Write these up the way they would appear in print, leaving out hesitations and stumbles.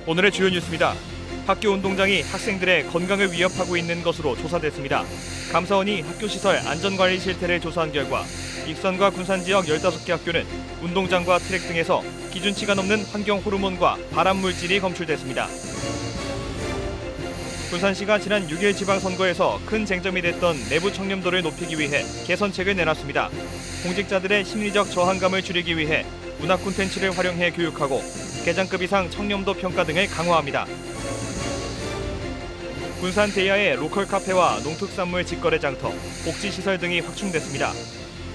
오늘의 주요 뉴스입니다. 학교 운동장이 학생들의 건강을 위협하고 있는 것으로 조사됐습니다. 감사원이 학교시설 안전관리 실태를 조사한 결과 익산과 군산 지역 15개 학교는 운동장과 트랙 등에서 기준치가 넘는 환경 호르몬과 발암 물질이 검출됐습니다. 군산시가 지난 6일 지방선거에서 큰 쟁점이 됐던 내부 청렴도를 높이기 위해 개선책을 내놨습니다. 공직자들의 심리적 저항감을 줄이기 위해 문화 콘텐츠를 활용해 교육하고 계장급 이상 청렴도 평가 등을 강화합니다. 군산 대야의 로컬 카페와 농특산물 직거래 장터, 복지시설 등이 확충됐습니다.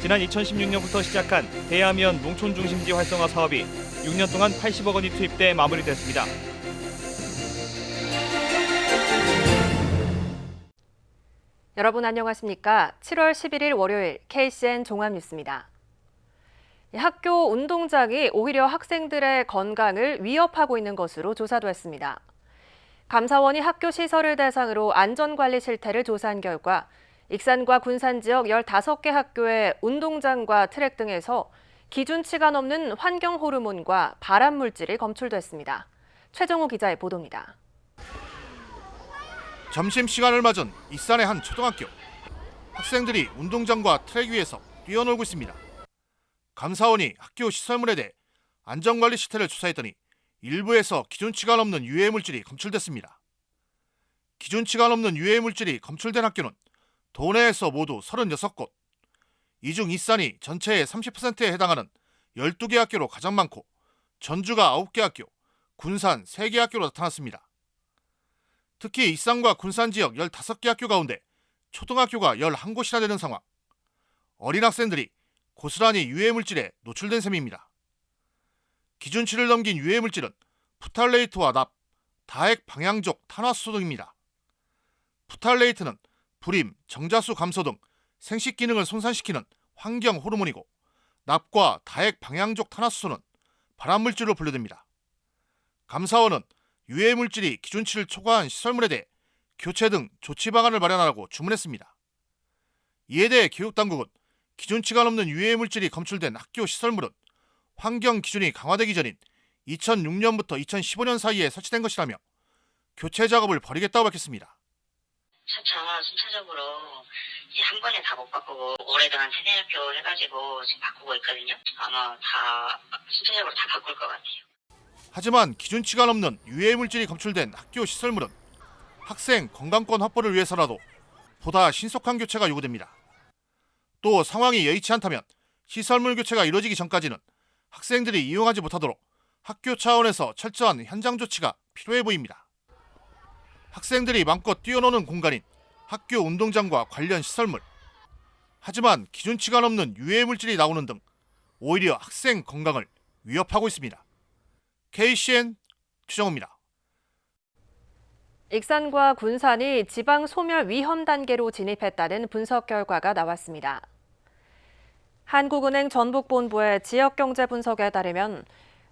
지난 2016년부터 시작한 대야면 농촌중심지 활성화 사업이 6년 동안 80억 원이 투입돼 마무리됐습니다. 여러분 안녕하십니까? 7월 11일 월요일 KCN 종합뉴스입니다. 학교 운동장이 오히려 학생들의 건강을 위협하고 있는 것으로 조사됐습니다. 감사원이 학교 시설을 대상으로 안전관리 실태를 조사한 결과 익산과 군산 지역 15개 학교의 운동장과 트랙 등에서 기준치가 넘는 환경 호르몬과 발암 물질이 검출됐습니다. 최정호 기자의 보도입니다. 점심시간을 맞은 익산의 한 초등학교. 학생들이 운동장과 트랙 위에서 뛰어놀고 있습니다. 감사원이 학교 시설물에 대해 안전관리 실태를 조사했더니 일부에서 기준치가 넘는 유해 물질이 검출됐습니다. 기준치가 넘는 유해 물질이 검출된 학교는 도내에서 모두 36곳, 이 중 익산이 전체의 30%에 해당하는 12개 학교로 가장 많고 전주가 9개 학교, 군산 3개 학교로 나타났습니다. 특히 익산과 군산 지역 15개 학교 가운데 초등학교가 11곳이나 되는 상황. 어린 학생들이 고스란히 유해 물질에 노출된 셈입니다. 기준치를 넘긴 유해 물질은 프탈레이트와 납, 다핵 방향족 탄화수소 등입니다. 프탈레이트는 불임, 정자수 감소 등 생식 기능을 손상시키는 환경 호르몬이고 납과 다핵 방향족 탄화수소는 발암 물질로 분류됩니다. 감사원은 유해 물질이 기준치를 초과한 시설물에 대해 교체 등 조치 방안을 마련하라고 주문했습니다. 이에 대해 교육당국은 기준치가 넘는 유해 물질이 검출된 학교 시설물은 환경 기준이 강화되기 전인 2006년부터 2015년 사이에 설치된 것이라며 교체 작업을 벌이겠다고 밝혔습니다. 차차 순차적으로 한 번에 다 못 바꾸고 올해도 한 3-4학교 해가지고 지금 바꾸고 있거든요. 아마 다 순차적으로 다 바꿀 것 같아요. 하지만 기준치가 넘는 유해 물질이 검출된 학교 시설물은 학생 건강권 확보를 위해서라도 보다 신속한 교체가 요구됩니다. 또 상황이 여의치 않다면 시설물 교체가 이루어지기 전까지는 학생들이 이용하지 못하도록 학교 차원에서 철저한 현장 조치가 필요해 보입니다. 학생들이 마음껏 뛰어노는 공간인 학교 운동장과 관련 시설물. 하지만 기준치가 넘는 유해 물질이 나오는 등 오히려 학생 건강을 위협하고 있습니다. KCN 최정호입니다. 익산과 군산이 지방 소멸 위험 단계로 진입했다는 분석 결과가 나왔습니다. 한국은행 전북본부의 지역경제 분석에 따르면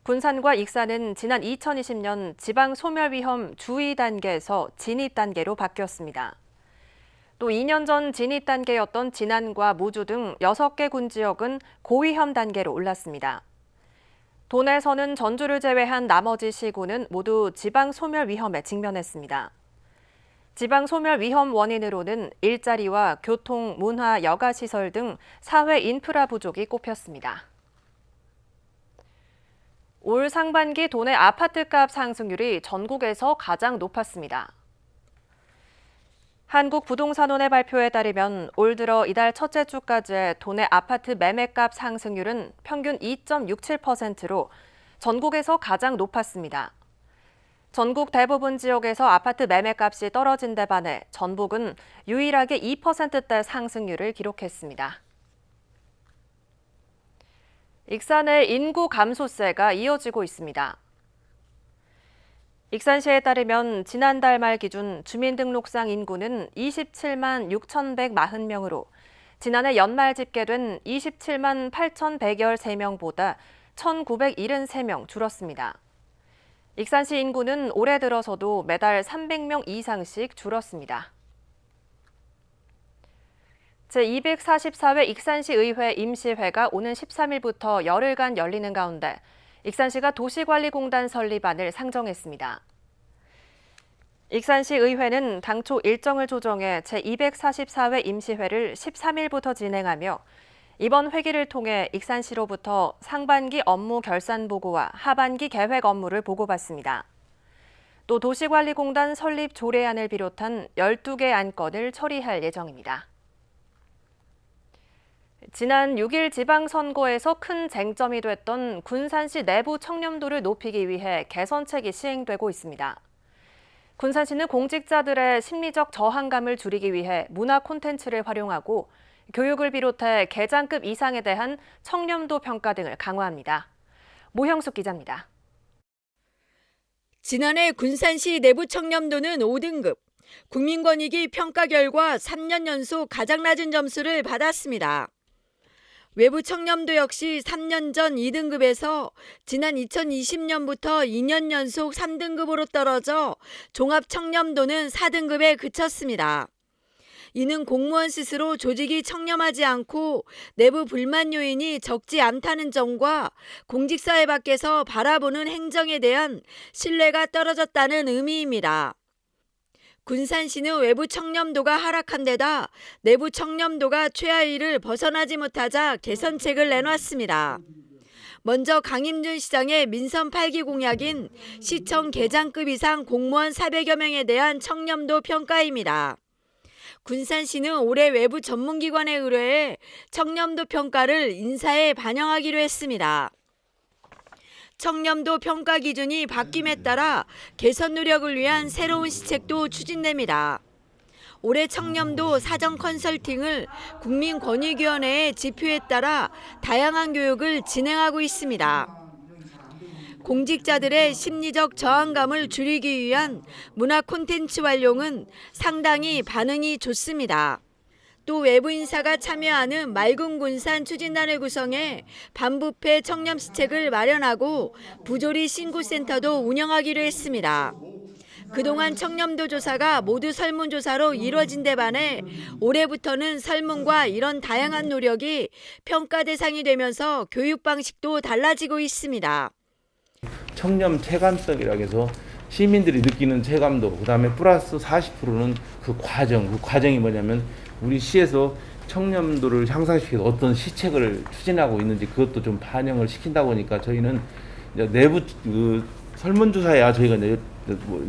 군산과 익산은 지난 2020년 지방 소멸 위험 주의 단계에서 진입 단계로 바뀌었습니다. 또 2년 전 진입 단계였던 진안과 무주 등 6개 군 지역은 고위험 단계로 올랐습니다. 도내에서는 전주를 제외한 나머지 시군은 모두 지방 소멸 위험에 직면했습니다. 지방 소멸 위험 원인으로는 일자리와 교통, 문화, 여가시설 등 사회 인프라 부족이 꼽혔습니다. 올 상반기 도내 아파트값 상승률이 전국에서 가장 높았습니다. 한국부동산원의 발표에 따르면 올 들어 이달 첫째 주까지의 도내 아파트 매매값 상승률은 평균 2.67%로 전국에서 가장 높았습니다. 전국 대부분 지역에서 아파트 매매값이 떨어진 데 반해 전북은 유일하게 2%대 상승률을 기록했습니다. 익산의 인구 감소세가 이어지고 있습니다. 익산시에 따르면 지난달 말 기준 주민등록상 인구는 27만 6,140명으로 지난해 연말 집계된 27만 8,113명보다 1,973명 줄었습니다. 익산시 인구는 올해 들어서도 매달 300명 이상씩 줄었습니다. 제244회 익산시 의회 임시회가 오는 13일부터 열흘간 열리는 가운데 익산시가 도시관리공단 설립안을 상정했습니다. 익산시 의회는 당초 일정을 조정해 제244회 임시회를 13일부터 진행하며 이번 회기를 통해 익산시로부터 상반기 업무 결산 보고와 하반기 계획 업무를 보고받습니다. 또 도시관리공단 설립 조례안을 비롯한 12개 안건을 처리할 예정입니다. 지난 6일 지방선거에서 큰 쟁점이 됐던 군산시 내부 청렴도를 높이기 위해 개선책이 시행되고 있습니다. 군산시는 공직자들의 심리적 저항감을 줄이기 위해 문화 콘텐츠를 활용하고 교육을 비롯해 계장급 이상에 대한 청렴도 평가 등을 강화합니다. 모형숙 기자입니다. 지난해 군산시 내부 청렴도는 5등급, 국민권익위 평가 결과 3년 연속 가장 낮은 점수를 받았습니다. 외부 청렴도 역시 3년 전 2등급에서 지난 2020년부터 2년 연속 3등급으로 떨어져 종합 청렴도는 4등급에 그쳤습니다. 이는 공무원 스스로 조직이 청렴하지 않고 내부 불만 요인이 적지 않다는 점과 공직사회 밖에서 바라보는 행정에 대한 신뢰가 떨어졌다는 의미입니다. 군산시는 외부 청렴도가 하락한 데다 내부 청렴도가 최하위를 벗어나지 못하자 개선책을 내놨습니다. 먼저 강임준 시장의 민선 8기 공약인 시청 계장급 이상 공무원 400여 명에 대한 청렴도 평가입니다. 군산시는 올해 외부 전문기관에 의뢰해 청렴도 평가를 인사에 반영하기로 했습니다. 청렴도 평가 기준이 바뀜에 따라 개선 노력을 위한 새로운 시책도 추진됩니다. 올해 청렴도 사전 컨설팅을 국민권익위원회의 지표에 따라 다양한 교육을 진행하고 있습니다. 공직자들의 심리적 저항감을 줄이기 위한 문화 콘텐츠 활용은 상당히 반응이 좋습니다. 또 외부 인사가 참여하는 맑은 군산 추진단을 구성해 반부패 청렴시책을 마련하고 부조리 신고센터도 운영하기로 했습니다. 그동안 청렴도 조사가 모두 설문조사로 이뤄진 데 반해 올해부터는 설문과 이런 다양한 노력이 평가 대상이 되면서 교육 방식도 달라지고 있습니다. 청렴 체감성이라고 해서 시민들이 느끼는 체감도, 그다음에 플러스 40%는 그 과정이 뭐냐면 우리 시에서 청렴도를 향상시켜서 어떤 시책을 추진하고 있는지 그것도 좀 반영을 시킨다 보니까 저희는 이제 내부 설문조사야 저희가 이제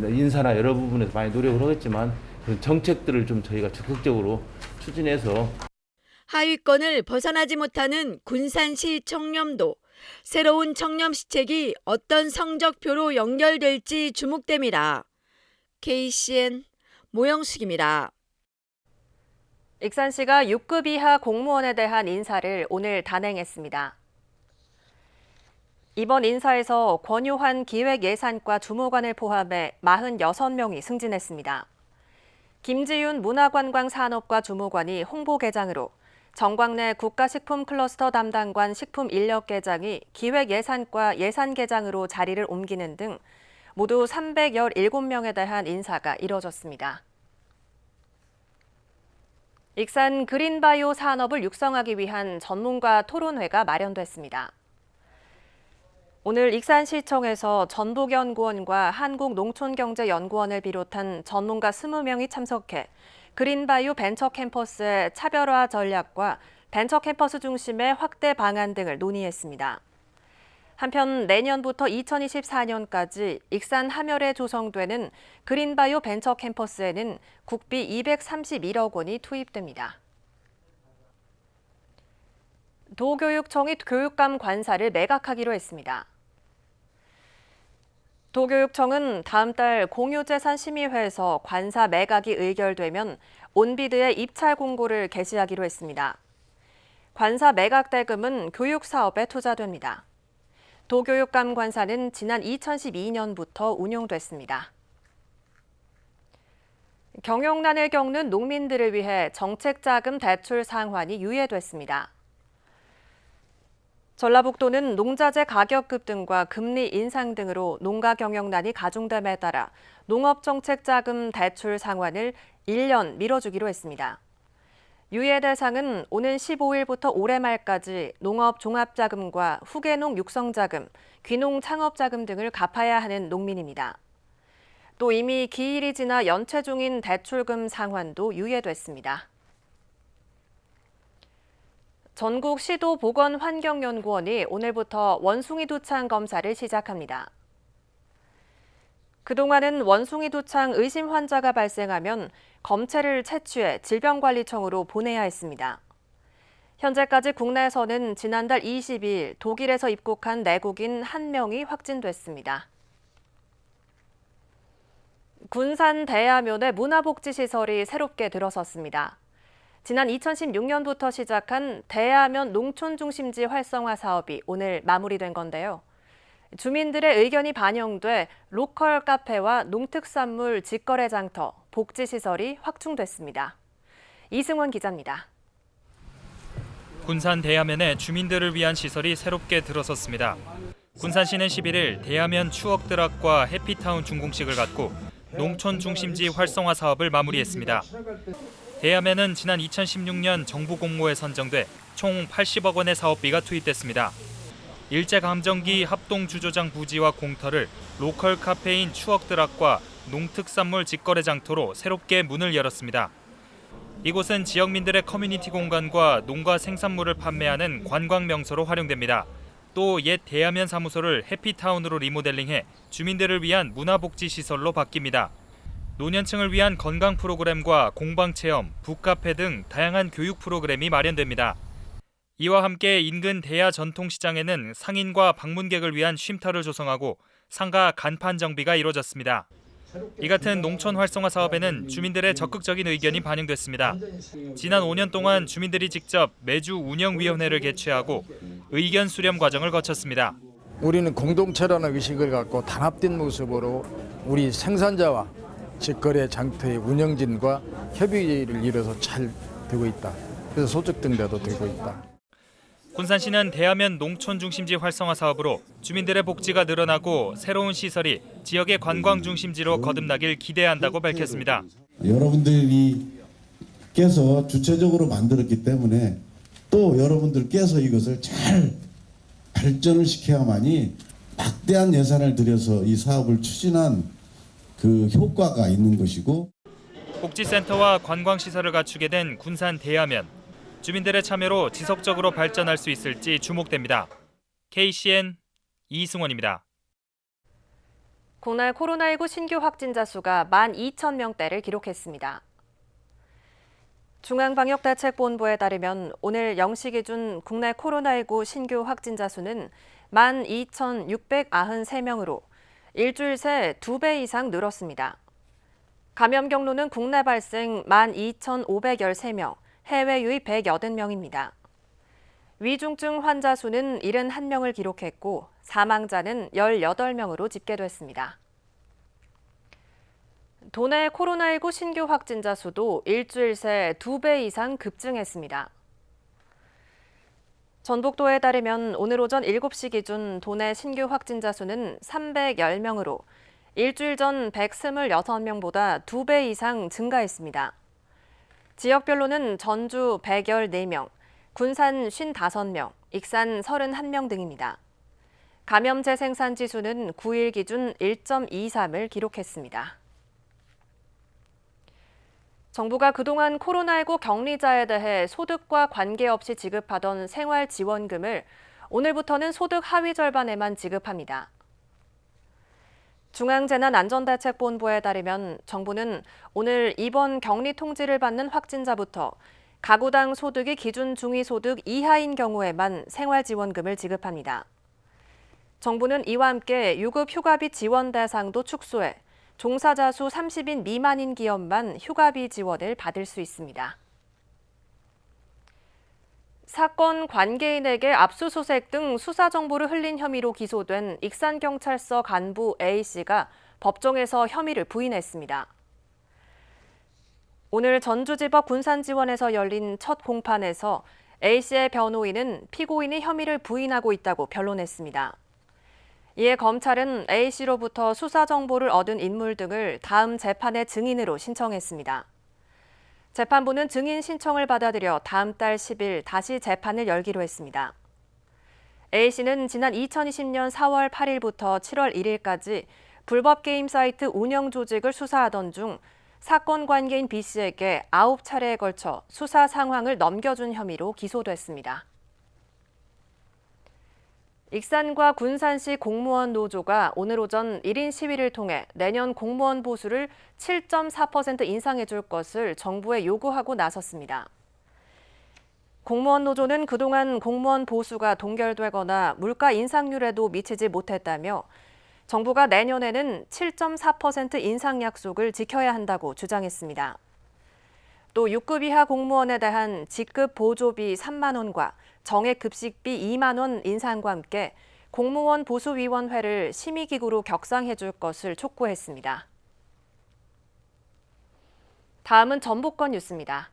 인사나 여러 부분에서 많이 노력을 하겠지만 그런 정책들을 좀 저희가 적극적으로 추진해서 하위권을 벗어나지 못하는 군산시 청렴도. 새로운 청렴시책이 어떤 성적표로 연결될지 주목됩니다. KCN 모영숙입니다. 익산시가 6급 이하 공무원에 대한 인사를 오늘 단행했습니다. 이번 인사에서 권유한 기획예산과 주무관을 포함해 46명이 승진했습니다. 김지윤 문화관광산업과 주무관이 홍보계장으로 정광래 국가식품클러스터 담당관 식품인력계장이 기획예산과 예산계장으로 자리를 옮기는 등 모두 317명에 대한 인사가 이뤄졌습니다. 익산 그린바이오 산업을 육성하기 위한 전문가 토론회가 마련됐습니다. 오늘 익산시청에서 전북연구원과 한국농촌경제연구원을 비롯한 전문가 20명이 참석해 그린바이오 벤처캠퍼스의 차별화 전략과 벤처캠퍼스 중심의 확대 방안 등을 논의했습니다. 한편 내년부터 2024년까지 익산 함열에 조성되는 그린바이오 벤처캠퍼스에는 국비 231억 원이 투입됩니다. 도교육청이 교육감 관사를 매각하기로 했습니다. 도교육청은 다음 달 공유재산심의회에서 관사 매각이 의결되면 온비드의 입찰 공고를 게시하기로 했습니다. 관사 매각 대금은 교육 사업에 투자됩니다. 도교육감 관사는 지난 2012년부터 운용됐습니다. 경영난을 겪는 농민들을 위해 정책자금 대출 상환이 유예됐습니다. 전라북도는 농자재 가격 급등과 금리 인상 등으로 농가 경영난이 가중됨에 따라 농업정책자금 대출 상환을 1년 미뤄주기로 했습니다. 유예 대상은 오는 15일부터 올해 말까지 농업 종합자금과 후계농 육성자금, 귀농 창업자금 등을 갚아야 하는 농민입니다. 또 이미 기일이 지나 연체 중인 대출금 상환도 유예됐습니다. 전국 시도 보건환경연구원이 오늘부터 원숭이 두창 검사를 시작합니다. 그동안은 원숭이 두창 의심 환자가 발생하면 검체를 채취해 질병관리청으로 보내야 했습니다. 현재까지 국내에서는 지난달 22일 독일에서 입국한 내국인 1명이 확진됐습니다. 군산 대야면에 문화복지시설이 새롭게 들어섰습니다. 지난 2016년부터 시작한 대야면 농촌중심지 활성화 사업이 오늘 마무리된 건데요. 주민들의 의견이 반영돼 로컬 카페와 농특산물 직거래 장터, 복지시설이 확충됐습니다. 이승원 기자입니다. 군산 대야면에 주민들을 위한 시설이 새롭게 들어섰습니다. 군산시는 11일 대야면 추억드락과 해피타운 준공식을 갖고 농촌 중심지 활성화 사업을 마무리했습니다. 대야면은 지난 2016년 정부 공모에 선정돼 총 80억 원의 사업비가 투입됐습니다. 일제감정기 합동주조장 부지와 공터를 로컬 카페인 추억드락과 농특산물 직거래 장터로 새롭게 문을 열었습니다. 이곳은 지역민들의 커뮤니티 공간과 농가 생산물을 판매하는 관광 명소로 활용됩니다. 또 옛 대야면 사무소를 해피타운으로 리모델링해 주민들을 위한 문화복지시설로 바뀝니다. 노년층을 위한 건강 프로그램과 공방체험, 북카페 등 다양한 교육 프로그램이 마련됩니다. 이와 함께 인근 대야 전통시장에는 상인과 방문객을 위한 쉼터를 조성하고 상가 간판 정비가 이루어졌습니다. 이 같은 농촌 활성화 사업에는 주민들의 적극적인 의견이 반영됐습니다. 지난 5년 동안 주민들이 직접 매주 운영위원회를 개최하고 의견 수렴 과정을 거쳤습니다. 우리는 공동체라는 의식을 갖고 단합된 모습으로 우리 생산자와 직거래 장터의 운영진과 협의를 이뤄서 잘 되고 있다. 그래서 소득 등대도 되고 있다. 군산시는 대야면 농촌 중심지 활성화 사업으로 주민들의 복지가 늘어나고 새로운 시설이 지역의 관광 중심지로 거듭나길 기대한다고 밝혔습니다. 여러분들께서 주체적으로 만들었기 때문에 또 여러분들께서 이것을 잘 발전을 시켜야만이 막대한 예산을 들여서 이 사업을 추진한 그 효과가 있는 것이고, 복지센터와 관광시설을 갖추게 된 군산 대야면. 주민들의 참여로 지속적으로 발전할 수 있을지 주목됩니다. KCN 이승원입니다. 국내 코로나19 신규 확진자 수가 12,000명대를 기록했습니다. 중앙방역대책본부에 따르면 오늘 0시 기준 국내 코로나19 신규 확진자 수는 12,693명으로 일주일 새 2배 이상 늘었습니다. 감염 경로는 국내 발생 12,513명, 해외 유입 180명입니다. 위중증 환자 수는 71명을 기록했고 사망자는 18명으로 집계됐습니다. 도내 코로나19 신규 확진자 수도 일주일 새 2배 이상 급증했습니다. 전북도에 따르면 오늘 오전 7시 기준 도내 신규 확진자 수는 310명으로 일주일 전 126명보다 2배 이상 증가했습니다. 지역별로는 전주 114명, 군산 55명, 익산 31명 등입니다. 감염 재생산 지수는 9일 기준 1.23을 기록했습니다. 정부가 그동안 코로나19 격리자에 대해 소득과 관계없이 지급하던 생활지원금을 오늘부터는 소득 하위 절반에만 지급합니다. 중앙재난안전대책본부에 따르면 정부는 오늘 이번 격리 통지를 받는 확진자부터 가구당 소득이 기준 중위소득 이하인 경우에만 생활지원금을 지급합니다. 정부는 이와 함께 유급 휴가비 지원 대상도 축소해 종사자 수 30인 미만인 기업만 휴가비 지원을 받을 수 있습니다. 사건 관계인에게 압수수색 등 수사 정보를 흘린 혐의로 기소된 익산경찰서 간부 A씨가 법정에서 혐의를 부인했습니다. 오늘 전주지법 군산지원에서 열린 첫 공판에서 A씨의 변호인은 피고인이 혐의를 부인하고 있다고 변론했습니다. 이에 검찰은 A씨로부터 수사 정보를 얻은 인물 등을 다음 재판의 증인으로 신청했습니다. 재판부는 증인 신청을 받아들여 다음 달 10일 다시 재판을 열기로 했습니다. A씨는 지난 2020년 4월 8일부터 7월 1일까지 불법 게임 사이트 운영 조직을 수사하던 중 사건 관계인 B씨에게 9차례에 걸쳐 수사 상황을 넘겨준 혐의로 기소됐습니다. 익산과 군산시 공무원 노조가 오늘 오전 1인 시위를 통해 내년 공무원 보수를 7.4% 인상해 줄 것을 정부에 요구하고 나섰습니다. 공무원 노조는 그동안 공무원 보수가 동결되거나 물가 인상률에도 미치지 못했다며 정부가 내년에는 7.4% 인상 약속을 지켜야 한다고 주장했습니다. 또 6급 이하 공무원에 대한 직급 보조비 3만 원과 정액 급식비 2만 원 인상과 함께 공무원 보수위원회를 심의기구로 격상해 줄 것을 촉구했습니다. 다음은 전북권 뉴스입니다.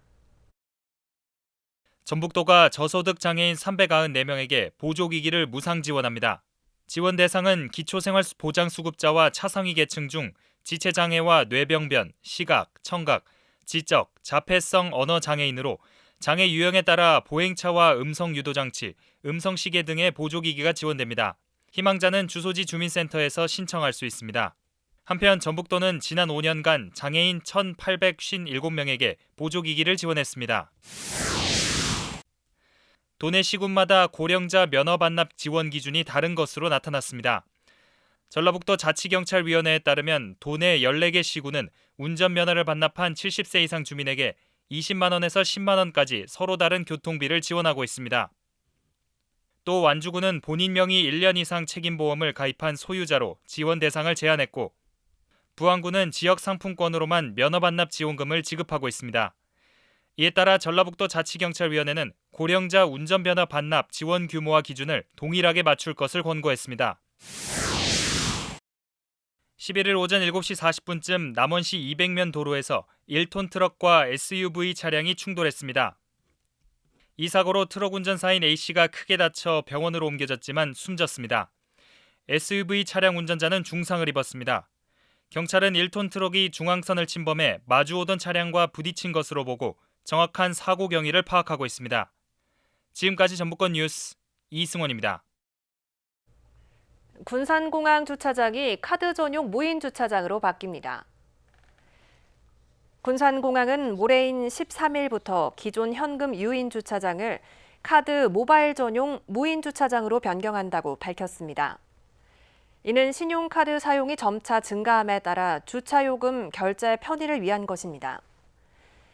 전북도가 저소득 장애인 394명에게 보조기기를 무상 지원합니다. 지원 대상은 기초생활보장수급자와 차상위 계층 중 지체장애와 뇌병변, 시각, 청각, 지적, 자폐성 언어장애인으로 장애 유형에 따라 보행차와 음성 유도장치, 음성시계 등의 보조기기가 지원됩니다. 희망자는 주소지 주민센터에서 신청할 수 있습니다. 한편 전북도는 지난 5년간 장애인 1,857명에게 보조기기를 지원했습니다. 도내 시군마다 고령자 면허 반납 지원 기준이 다른 것으로 나타났습니다. 전라북도 자치경찰위원회에 따르면 도내 14개 시군은 운전면허를 반납한 70세 이상 주민에게 20만 원에서 10만 원까지 서로 다른 교통비를 지원하고 있습니다. 또 완주군은 본인 명의 1년 이상 책임보험을 가입한 소유자로 지원 대상을 제한했고 부안군은 지역 상품권으로만 면허 반납 지원금을 지급하고 있습니다. 이에 따라 전라북도 자치경찰위원회는 고령자 운전면허 반납 지원 규모와 기준을 동일하게 맞출 것을 권고했습니다. 11일 오전 7시 40분쯤 남원시 200면 도로에서 1톤 트럭과 SUV 차량이 충돌했습니다. 이 사고로 트럭 운전사인 A씨가 크게 다쳐 병원으로 옮겨졌지만 숨졌습니다. SUV 차량 운전자는 중상을 입었습니다. 경찰은 1톤 트럭이 중앙선을 침범해 마주오던 차량과 부딪힌 것으로 보고 정확한 사고 경위를 파악하고 있습니다. 지금까지 전북권 뉴스 이승원입니다. 군산공항 주차장이 카드 전용 무인 주차장으로 바뀝니다. 군산공항은 모레인 13일부터 기존 현금 유인 주차장을 카드 모바일 전용 무인 주차장으로 변경한다고 밝혔습니다. 이는 신용카드 사용이 점차 증가함에 따라 주차요금 결제 편의를 위한 것입니다.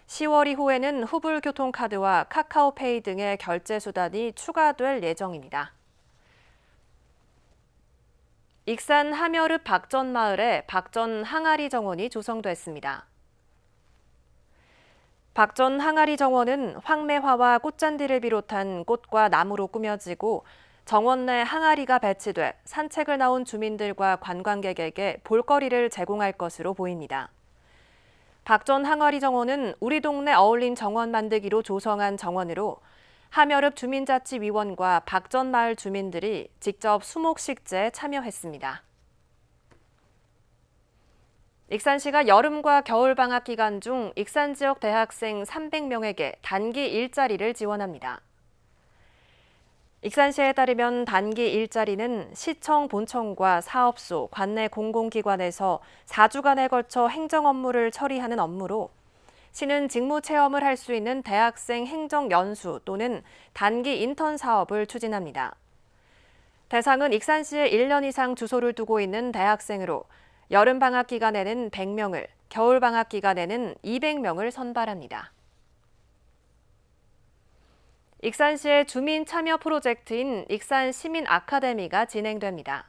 10월 이후에는 후불교통카드와 카카오페이 등의 결제 수단이 추가될 예정입니다. 익산 하멸읍 박전마을에 박전 항아리 정원이 조성됐습니다. 박전 항아리 정원은 황매화와 꽃잔디를 비롯한 꽃과 나무로 꾸며지고 정원 내 항아리가 배치돼 산책을 나온 주민들과 관광객에게 볼거리를 제공할 것으로 보입니다. 박전 항아리 정원은 우리 동네 어울림 정원 만들기로 조성한 정원으로 하멸읍 주민자치위원과 박전마을 주민들이 직접 수목식제에 참여했습니다. 익산시가 여름과 겨울 방학 기간 중 익산 지역 대학생 300명에게 단기 일자리를 지원합니다. 익산시에 따르면 단기 일자리는 시청 본청과 사업소, 관내 공공기관에서 4주간에 걸쳐 행정 업무를 처리하는 업무로 시는 직무 체험을 할 수 있는 대학생 행정 연수 또는 단기 인턴 사업을 추진합니다. 대상은 익산시에 1년 이상 주소를 두고 있는 대학생으로 여름 방학 기간에는 100명을, 겨울 방학 기간에는 200명을 선발합니다. 익산시의 주민 참여 프로젝트인 익산 시민 아카데미가 진행됩니다.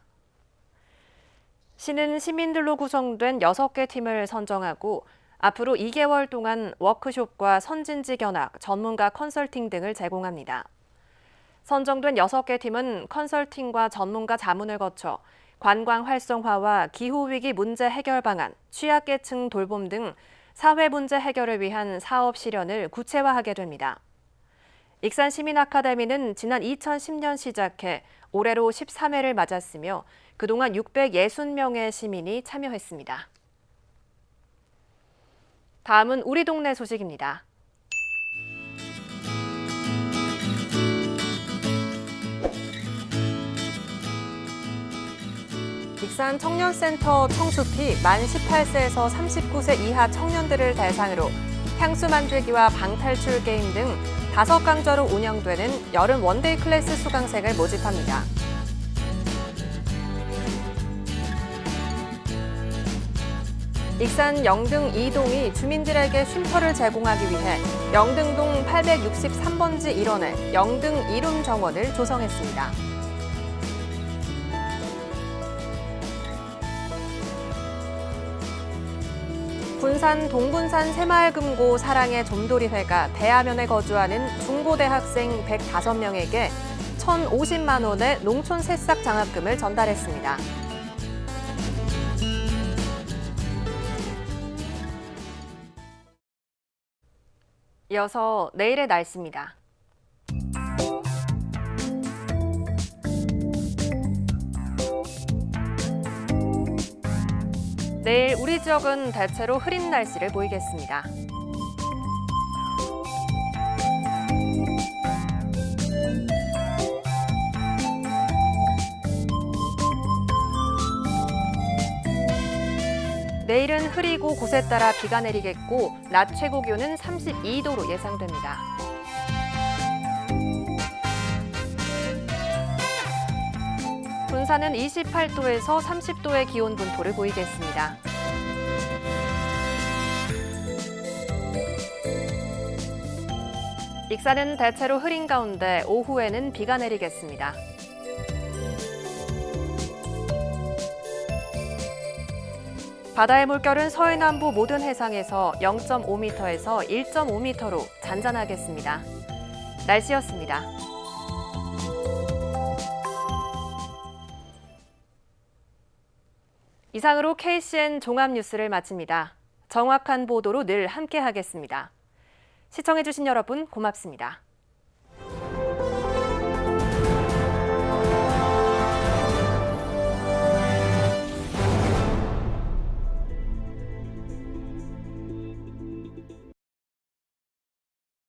시는 시민들로 구성된 6개 팀을 선정하고 앞으로 2개월 동안 워크숍과 선진지 견학, 전문가 컨설팅 등을 제공합니다. 선정된 6개 팀은 컨설팅과 전문가 자문을 거쳐 관광 활성화와 기후위기 문제 해결 방안, 취약계층 돌봄 등 사회 문제 해결을 위한 사업 실현을 구체화하게 됩니다. 익산 시민 아카데미는 지난 2010년 시작해 올해로 13회를 맞았으며 그동안 660명의 시민이 참여했습니다. 다음은 우리 동네 소식입니다. 익산 청년센터 청숲이 만 18세에서 39세 이하 청년들을 대상으로 향수 만들기와 방탈출 게임 등 5강좌로 운영되는 여름 원데이 클래스 수강생을 모집합니다. 익산 영등 2동이 주민들에게 쉼터를 제공하기 위해 영등동 863번지 일원에 영등 이룸 정원을 조성했습니다. 군산 동군산 새마을금고 사랑의 좀돌이회가 대하면에 거주하는 중고대학생 105명에게 1,050만 원의 농촌 새싹 장학금을 전달했습니다. 이어서 내일의 날씨입니다. 내일 우리 지역은 대체로 흐린 날씨를 보이겠습니다. 내일은 흐리고 곳에 따라 비가 내리겠고 낮 최고 기온은 32도로 예상됩니다. 군산은 28도에서 30도의 기온 분포를 보이겠습니다. 익산은 대체로 흐린 가운데 오후에는 비가 내리겠습니다. 바다의 물결은 서해남부 모든 해상에서 0.5m에서 1.5m로 잔잔하겠습니다. 날씨였습니다. 이상으로 KCN 종합뉴스를 마칩니다. 정확한 보도로 늘 함께하겠습니다. 시청해주신 여러분 고맙습니다.